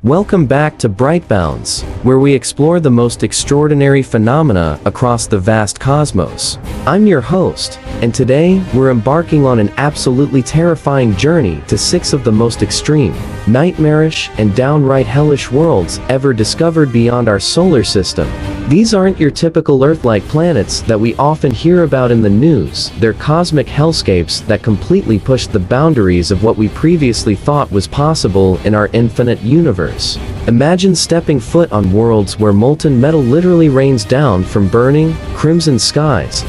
Welcome back to BrightBoundX, where we explore the most extraordinary phenomena across the vast cosmos. I'm your host, and today we're embarking on an absolutely terrifying journey to 6 of the most extreme, nightmarish, and downright hellish worlds ever discovered beyond our solar system. These aren't your typical Earth-like planets that we often hear about in the news. They're cosmic hellscapes that completely push the boundaries of what we previously thought was possible in our infinite universe. Imagine stepping foot on worlds where molten metal literally rains down from burning, crimson skies.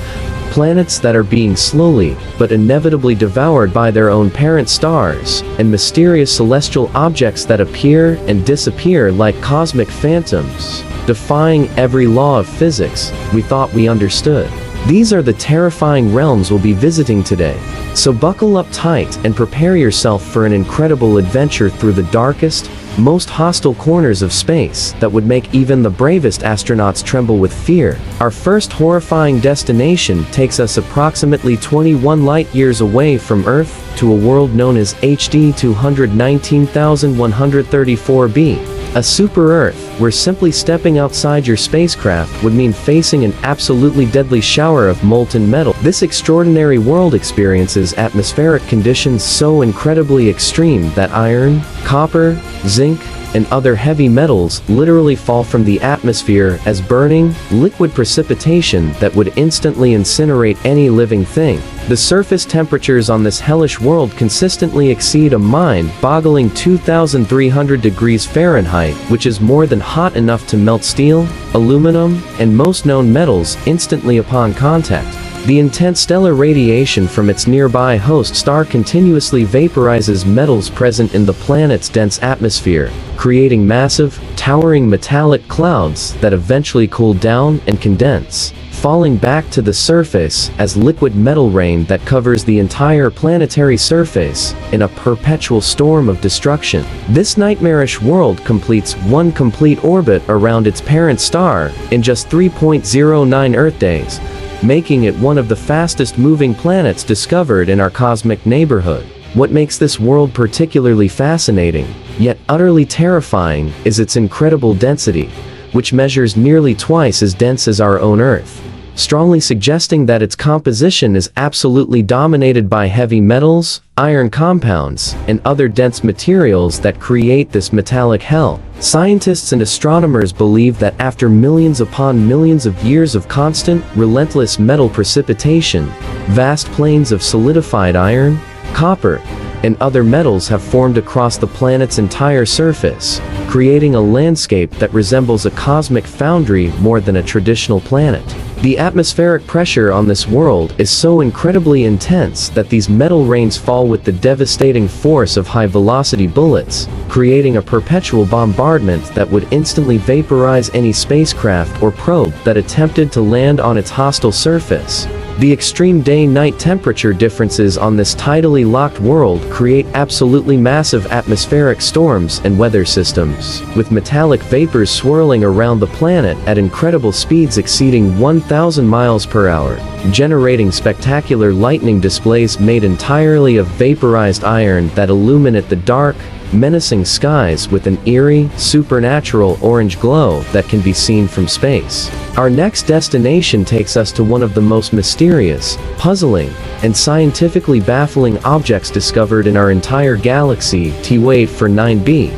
Planets that are being slowly, but inevitably devoured by their own parent stars, and mysterious celestial objects that appear and disappear like cosmic phantoms, defying every law of physics we thought we understood. These are the terrifying realms we'll be visiting today. So buckle up tight and prepare yourself for an incredible adventure through the darkest, most hostile corners of space that would make even the bravest astronauts tremble with fear. Our first horrifying destination takes us approximately 21 light-years away from Earth to a world known as HD 219134b, a super-Earth, where simply stepping outside your spacecraft would mean facing an absolutely deadly shower of molten metal. This extraordinary world experiences atmospheric conditions so incredibly extreme that iron, copper, zinc, and other heavy metals literally fall from the atmosphere as burning, liquid precipitation that would instantly incinerate any living thing. The surface temperatures on this hellish world consistently exceed a mind-boggling 2,300 degrees Fahrenheit, which is more than hot enough to melt steel, aluminum, and most known metals instantly upon contact. The intense stellar radiation from its nearby host star continuously vaporizes metals present in the planet's dense atmosphere, creating massive, towering metallic clouds that eventually cool down and condense, falling back to the surface as liquid metal rain that covers the entire planetary surface in a perpetual storm of destruction. This nightmarish world completes one complete orbit around its parent star in just 3.09 Earth days, making it one of the fastest moving planets discovered in our cosmic neighborhood. What makes this world particularly fascinating, yet utterly terrifying, is its incredible density, which measures nearly twice as dense as our own Earth, strongly suggesting that its composition is absolutely dominated by heavy metals, iron compounds, and other dense materials that create this metallic hell. Scientists and astronomers believe that after millions upon millions of years of constant, relentless metal precipitation, vast plains of solidified iron, copper, and other metals have formed across the planet's entire surface, creating a landscape that resembles a cosmic foundry more than a traditional planet. The atmospheric pressure on this world is so incredibly intense that these metal rains fall with the devastating force of high-velocity bullets, creating a perpetual bombardment that would instantly vaporize any spacecraft or probe that attempted to land on its hostile surface. The extreme day-night temperature differences on this tidally locked world create absolutely massive atmospheric storms and weather systems, with metallic vapors swirling around the planet at incredible speeds exceeding 1,000 miles per hour, generating spectacular lightning displays made entirely of vaporized iron that illuminate the dark, menacing skies with an eerie, supernatural orange glow that can be seen from space. Our next destination takes us to one of the most mysterious, puzzling, and scientifically baffling objects discovered in our entire galaxy. Wait for 9b,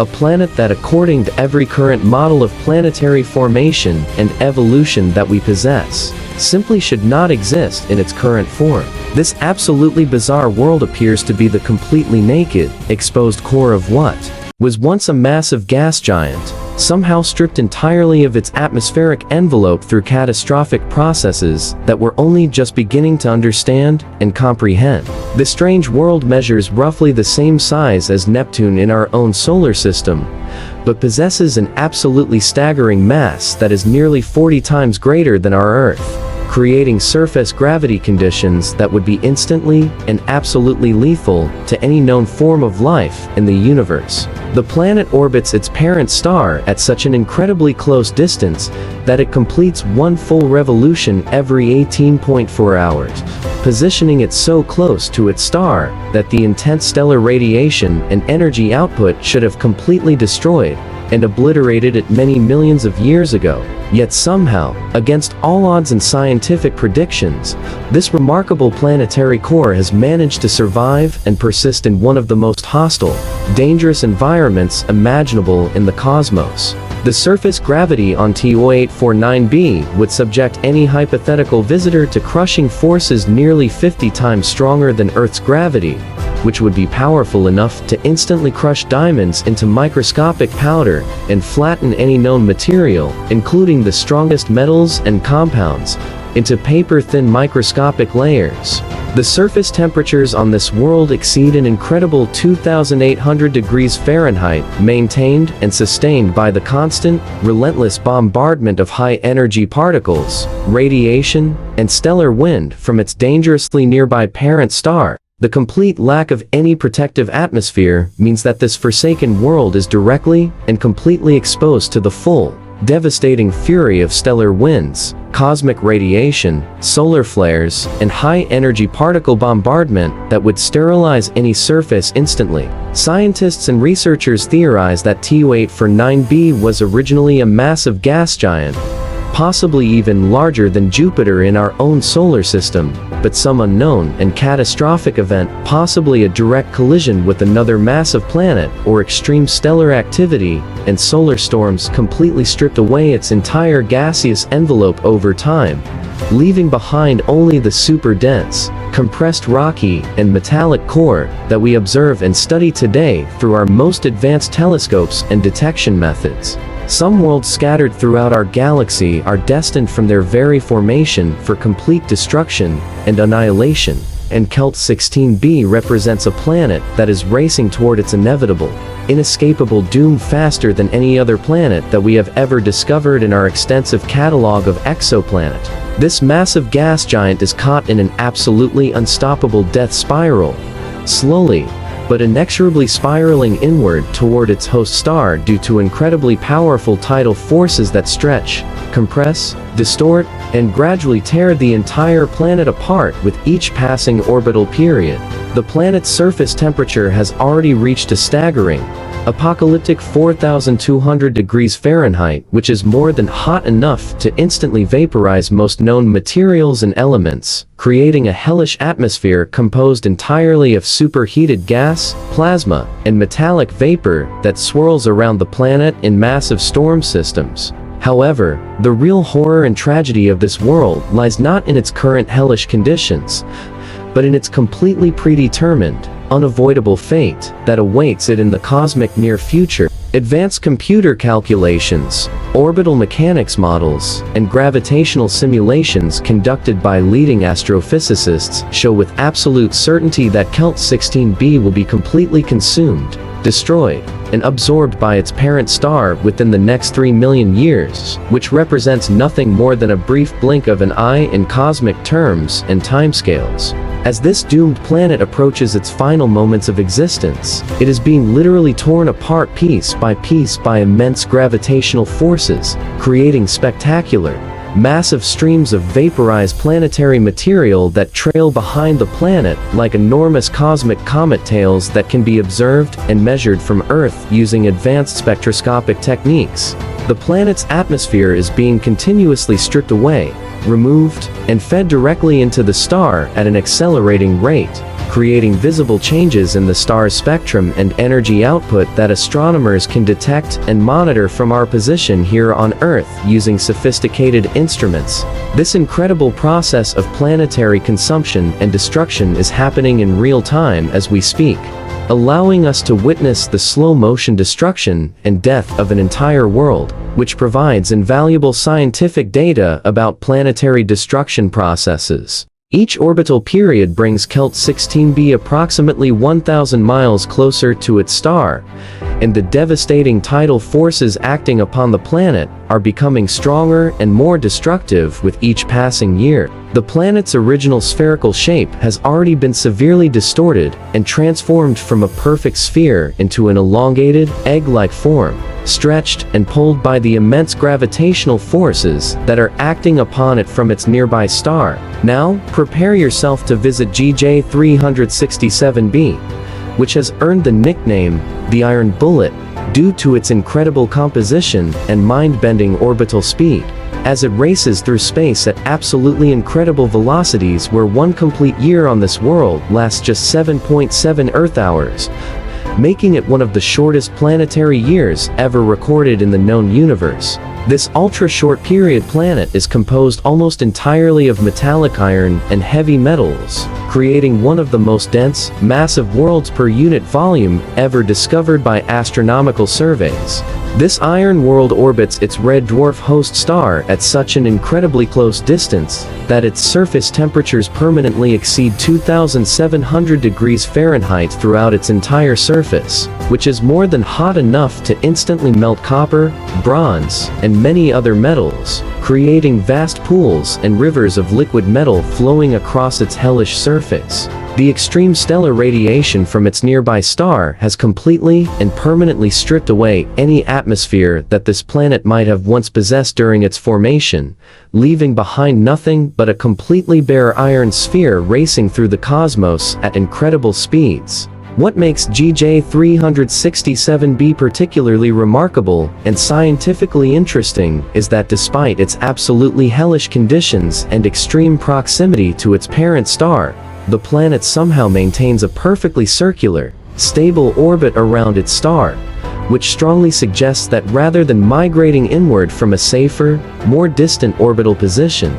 a planet that, according to every current model of planetary formation and evolution that we possess, simply should not exist in its current form. This absolutely bizarre world appears to be the completely naked, exposed core of what was once a massive gas giant, somehow stripped entirely of its atmospheric envelope through catastrophic processes that we're only just beginning to understand and comprehend. The strange world measures roughly the same size as Neptune in our own solar system, but possesses an absolutely staggering mass that is nearly 40 times greater than our Earth, creating surface gravity conditions that would be instantly and absolutely lethal to any known form of life in the universe. The planet orbits its parent star at such an incredibly close distance that it completes one full revolution every 18.4 hours, positioning it so close to its star that the intense stellar radiation and energy output should have completely destroyed and obliterated it many millions of years ago. Yet somehow, against all odds and scientific predictions, this remarkable planetary core has managed to survive and persist in one of the most hostile, dangerous environments imaginable in the cosmos. The surface gravity on TO-849b would subject any hypothetical visitor to crushing forces nearly 50 times stronger than Earth's gravity, which would be powerful enough to instantly crush diamonds into microscopic powder and flatten any known material, including the strongest metals and compounds, into paper-thin microscopic layers. The surface temperatures on this world exceed an incredible 2,800 degrees Fahrenheit, maintained and sustained by the constant, relentless bombardment of high-energy particles, radiation, and stellar wind from its dangerously nearby parent star. The complete lack of any protective atmosphere means that this forsaken world is directly and completely exposed to the full, devastating fury of stellar winds, cosmic radiation, solar flares, and high-energy particle bombardment that would sterilize any surface instantly. Scientists and researchers theorize that TO-849b was originally a massive gas giant, possibly even larger than Jupiter in our own solar system, but some unknown and catastrophic event, possibly a direct collision with another massive planet or extreme stellar activity and solar storms, completely stripped away its entire gaseous envelope over time, leaving behind only the super-dense, compressed rocky and metallic core that we observe and study today through our most advanced telescopes and detection methods. Some worlds scattered throughout our galaxy are destined from their very formation for complete destruction and annihilation, and Kelt 16b represents a planet that is racing toward its inevitable, inescapable doom faster than any other planet that we have ever discovered in our extensive catalog of exoplanet. This massive gas giant is caught in an absolutely unstoppable death spiral, slowly but inexorably spiraling inward toward its host star due to incredibly powerful tidal forces that stretch, compress, distort, and gradually tear the entire planet apart with each passing orbital period. The planet's surface temperature has already reached a staggering, apocalyptic 4,200 degrees Fahrenheit, which is more than hot enough to instantly vaporize most known materials and elements, creating a hellish atmosphere composed entirely of superheated gas, plasma, and metallic vapor that swirls around the planet in massive storm systems. However, the real horror and tragedy of this world lies not in its current hellish conditions, but in its completely predetermined, unavoidable fate that awaits it in the cosmic near future. Advanced computer calculations, orbital mechanics models, and gravitational simulations conducted by leading astrophysicists show with absolute certainty that Kelt 16b will be completely consumed, destroyed, and absorbed by its parent star within the next 3 million years, which represents nothing more than a brief blink of an eye in cosmic terms and timescales. As this doomed planet approaches its final moments of existence, it is being literally torn apart piece by immense gravitational forces, creating spectacular, massive streams of vaporized planetary material that trail behind the planet like enormous cosmic comet tails that can be observed and measured from Earth using advanced spectroscopic techniques. The planet's atmosphere is being continuously stripped away, removed, and fed directly into the star at an accelerating rate, creating visible changes in the star's spectrum and energy output that astronomers can detect and monitor from our position here on Earth using sophisticated instruments. This incredible process of planetary consumption and destruction is happening in real time as we speak, allowing us to witness the slow-motion destruction and death of an entire world, which provides invaluable scientific data about planetary destruction processes. Each orbital period brings Kelt 16b approximately 1,000 miles closer to its star, and the devastating tidal forces acting upon the planet are becoming stronger and more destructive with each passing year. The planet's original spherical shape has already been severely distorted and transformed from a perfect sphere into an elongated, egg-like form, stretched and pulled by the immense gravitational forces that are acting upon it from its nearby star. Now, prepare yourself to visit GJ 367b, which has earned the nickname the Iron Bullet due to its incredible composition and mind-bending orbital speed, as it races through space at absolutely incredible velocities where one complete year on this world lasts just 7.7 Earth hours, making it one of the shortest planetary years ever recorded in the known universe. This ultra-short period planet is composed almost entirely of metallic iron and heavy metals, creating one of the most dense, massive worlds per unit volume ever discovered by astronomical surveys. This iron world orbits its red dwarf host star at such an incredibly close distance that its surface temperatures permanently exceed 2,700 degrees Fahrenheit throughout its entire surface, which is more than hot enough to instantly melt copper, bronze, and many other metals, creating vast pools and rivers of liquid metal flowing across its hellish surface. The extreme stellar radiation from its nearby star has completely and permanently stripped away any atmosphere that this planet might have once possessed during its formation, leaving behind nothing but a completely bare iron sphere racing through the cosmos at incredible speeds. What makes GJ 367b particularly remarkable and scientifically interesting is that despite its absolutely hellish conditions and extreme proximity to its parent star, the planet somehow maintains a perfectly circular, stable orbit around its star, which strongly suggests that rather than migrating inward from a safer, more distant orbital position,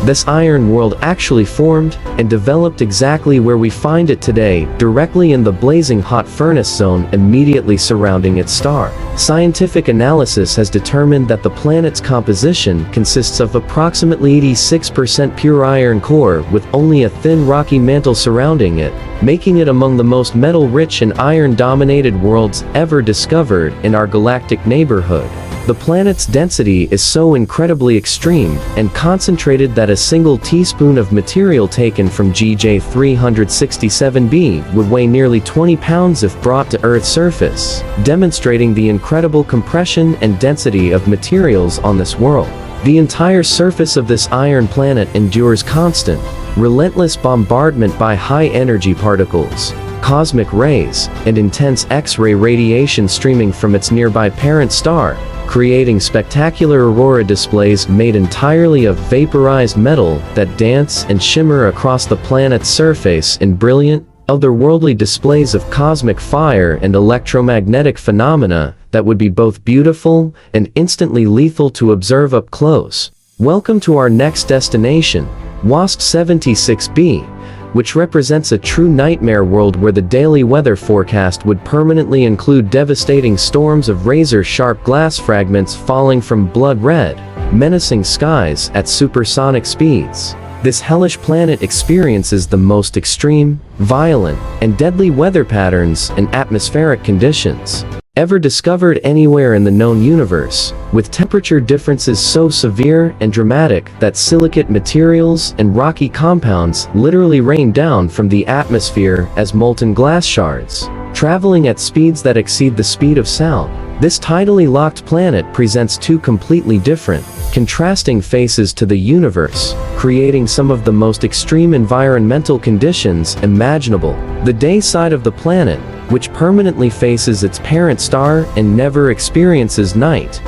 this iron world actually formed and developed exactly where we find it today, directly in the blazing hot furnace zone immediately surrounding its star. Scientific analysis has determined that the planet's composition consists of approximately 86% pure iron core with only a thin rocky mantle surrounding it, making it among the most metal-rich and iron-dominated worlds ever discovered in our galactic neighborhood. The planet's density is so incredibly extreme and concentrated that a single teaspoon of material taken from GJ 367b would weigh nearly 20 pounds if brought to Earth's surface, demonstrating the incredible compression and density of materials on this world. The entire surface of this iron planet endures constant, relentless bombardment by high-energy particles, cosmic rays, and intense X-ray radiation streaming from its nearby parent star, creating spectacular aurora displays made entirely of vaporized metal that dance and shimmer across the planet's surface in brilliant, otherworldly displays of cosmic fire and electromagnetic phenomena that would be both beautiful and instantly lethal to observe up close. Welcome to our next destination, WASP 76b, which represents a true nightmare world where the daily weather forecast would permanently include devastating storms of razor-sharp glass fragments falling from blood-red, menacing skies at supersonic speeds. This hellish planet experiences the most extreme, violent, and deadly weather patterns and atmospheric conditions ever discovered anywhere in the known universe, with temperature differences so severe and dramatic that silicate materials and rocky compounds literally rain down from the atmosphere as molten glass shards, traveling at speeds that exceed the speed of sound. This tidally locked planet presents two completely different, contrasting faces to the universe, creating some of the most extreme environmental conditions imaginable. The day side of the planet, which permanently faces its parent star and never experiences night,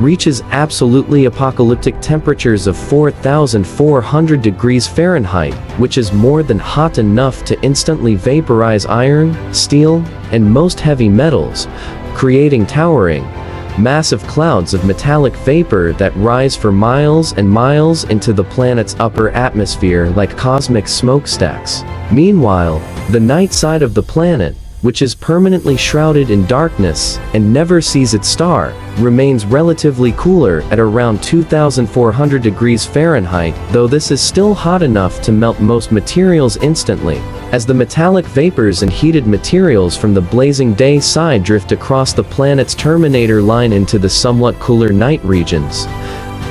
reaches absolutely apocalyptic temperatures of 4,400 degrees Fahrenheit, which is more than hot enough to instantly vaporize iron, steel, and most heavy metals, creating towering, massive clouds of metallic vapor that rise for miles and miles into the planet's upper atmosphere like cosmic smokestacks. Meanwhile, the night side of the planet, which is permanently shrouded in darkness and never sees its star, remains relatively cooler at around 2,400 degrees Fahrenheit, though this is still hot enough to melt most materials instantly, as the metallic vapors and heated materials from the blazing day side drift across the planet's terminator line into the somewhat cooler night regions.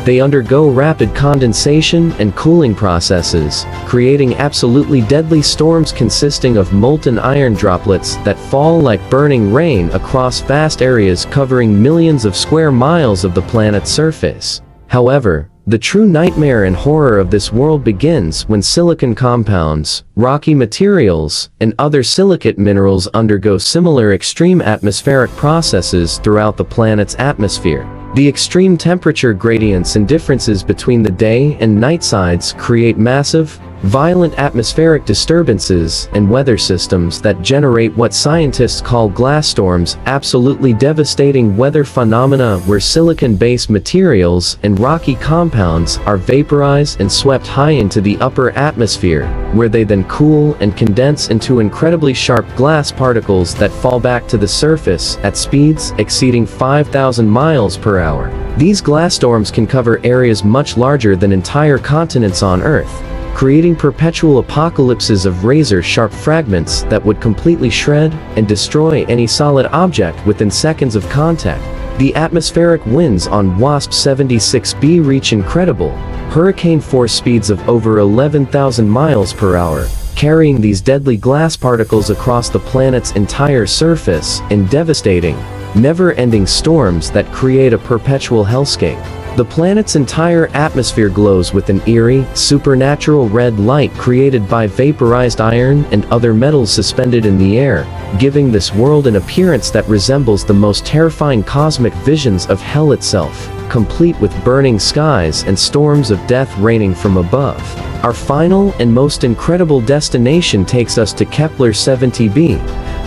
They undergo rapid condensation and cooling processes, creating absolutely deadly storms consisting of molten iron droplets that fall like burning rain across vast areas covering millions of square miles of the planet's surface. However, the true nightmare and horror of this world begins when silicon compounds, rocky materials, and other silicate minerals undergo similar extreme atmospheric processes throughout the planet's atmosphere. The extreme temperature gradients and differences between the day and night sides create massive, violent atmospheric disturbances and weather systems that generate what scientists call glass storms, absolutely devastating weather phenomena where silicon-based materials and rocky compounds are vaporized and swept high into the upper atmosphere, where they then cool and condense into incredibly sharp glass particles that fall back to the surface at speeds exceeding 5,000 miles per hour. These glass storms can cover areas much larger than entire continents on Earth, creating perpetual apocalypses of razor-sharp fragments that would completely shred and destroy any solid object within seconds of contact. The atmospheric winds on WASP-76b reach incredible, hurricane-force speeds of over 11,000 miles per hour, carrying these deadly glass particles across the planet's entire surface in devastating, never-ending storms that create a perpetual hellscape. The planet's entire atmosphere glows with an eerie, supernatural red light created by vaporized iron and other metals suspended in the air, giving this world an appearance that resembles the most terrifying cosmic visions of hell itself, complete with burning skies and storms of death raining from above. Our final and most incredible destination takes us to Kepler 70b,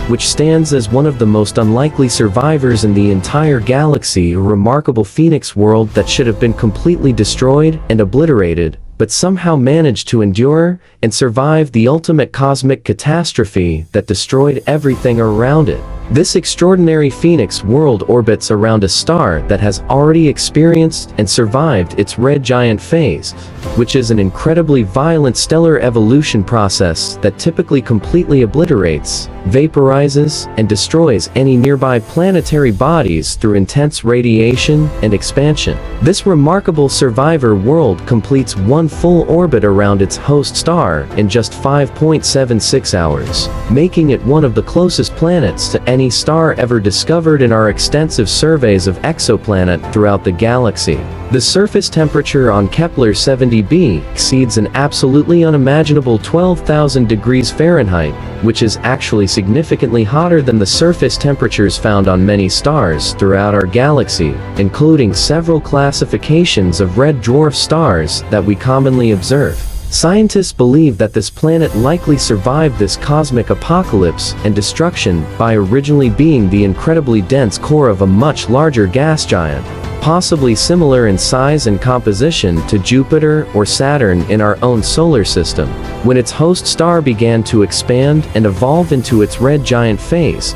which stands as one of the most unlikely survivors in the entire galaxy, a remarkable phoenix world that should have been completely destroyed and obliterated, but somehow managed to endure and survive the ultimate cosmic catastrophe that destroyed everything around it. This extraordinary phoenix world orbits around a star that has already experienced and survived its red giant phase, which is an incredibly violent stellar evolution process that typically completely obliterates, vaporizes, and destroys any nearby planetary bodies through intense radiation and expansion. This remarkable survivor world completes one full orbit around its host star in just 5.76 hours, making it one of the closest planets to any star ever discovered in our extensive surveys of exoplanet throughout the galaxy. The surface temperature on Kepler 70b exceeds an absolutely unimaginable 12,000 degrees Fahrenheit, which is actually significantly hotter than the surface temperatures found on many stars throughout our galaxy, including several classifications of red dwarf stars that we commonly observe. Scientists believe that this planet likely survived this cosmic apocalypse and destruction by originally being the incredibly dense core of a much larger gas giant, possibly similar in size and composition to Jupiter or Saturn in our own solar system. When its host star began to expand and evolve into its red giant phase,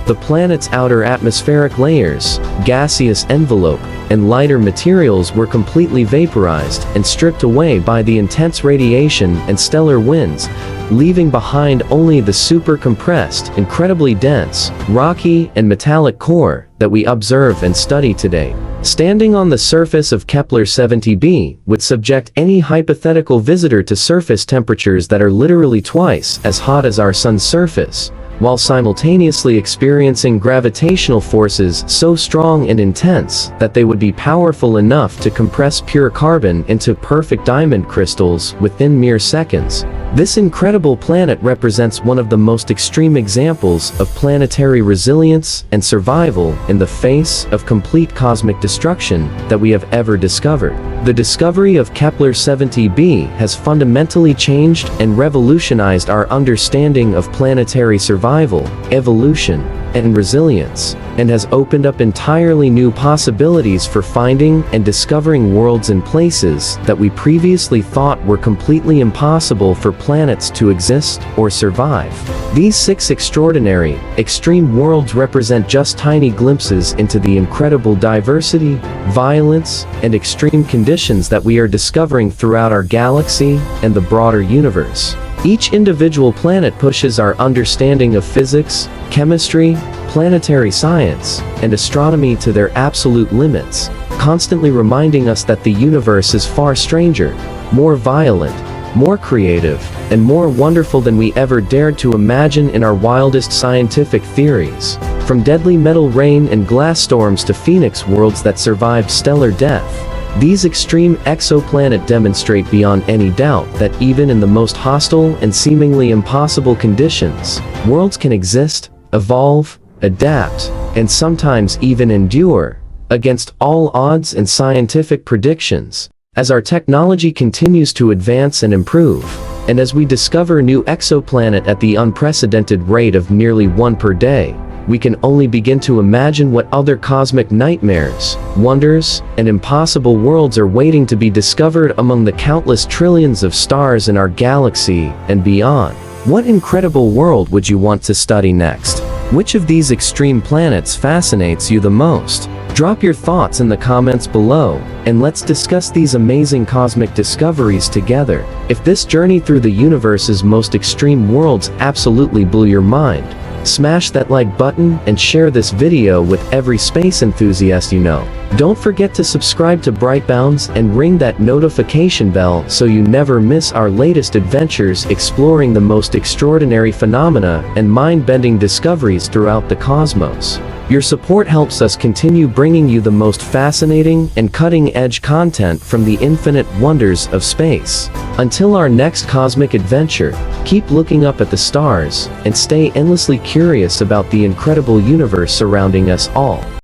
the planet's outer atmospheric layers, gaseous envelope, and lighter materials were completely vaporized and stripped away by the intense radiation and stellar winds, leaving behind only the super-compressed, incredibly dense, rocky, and metallic core that we observe and study today. Standing on the surface of Kepler 70b would subject any hypothetical visitor to surface temperatures that are literally twice as hot as our sun's surface, while simultaneously experiencing gravitational forces so strong and intense that they would be powerful enough to compress pure carbon into perfect diamond crystals within mere seconds. This incredible planet represents one of the most extreme examples of planetary resilience and survival in the face of complete cosmic destruction that we have ever discovered. The discovery of Kepler 70b has fundamentally changed and revolutionized our understanding of planetary survival, evolution, and resilience, and has opened up entirely new possibilities for finding and discovering worlds and places that we previously thought were completely impossible for planets to exist or survive. These 6 extraordinary, extreme worlds represent just tiny glimpses into the incredible diversity, violence, and extreme conditions that we are discovering throughout our galaxy and the broader universe. Each individual planet pushes our understanding of physics, chemistry, planetary science, and astronomy to their absolute limits, constantly reminding us that the universe is far stranger, more violent, more creative, and more wonderful than we ever dared to imagine in our wildest scientific theories. From deadly metal rain and glass storms to phoenix worlds that survived stellar death, these extreme exoplanets demonstrate beyond any doubt that even in the most hostile and seemingly impossible conditions, worlds can exist, evolve, adapt, and sometimes even endure, against all odds and scientific predictions. As our technology continues to advance and improve, and as we discover new exoplanet at the unprecedented rate of nearly 1 per day, we can only begin to imagine what other cosmic nightmares, wonders, and impossible worlds are waiting to be discovered among the countless trillions of stars in our galaxy and beyond. What incredible world would you want to study next? Which of these extreme planets fascinates you the most? Drop your thoughts in the comments below, and let's discuss these amazing cosmic discoveries together. If this journey through the universe's most extreme worlds absolutely blew your mind, smash that like button and share this video with every space enthusiast you know. Don't forget to subscribe to BrightBoundX and ring that notification bell so you never miss our latest adventures exploring the most extraordinary phenomena and mind-bending discoveries throughout the cosmos. Your support helps us continue bringing you the most fascinating and cutting-edge content from the infinite wonders of space. Until our next cosmic adventure, keep looking up at the stars and stay endlessly curious about the incredible universe surrounding us all.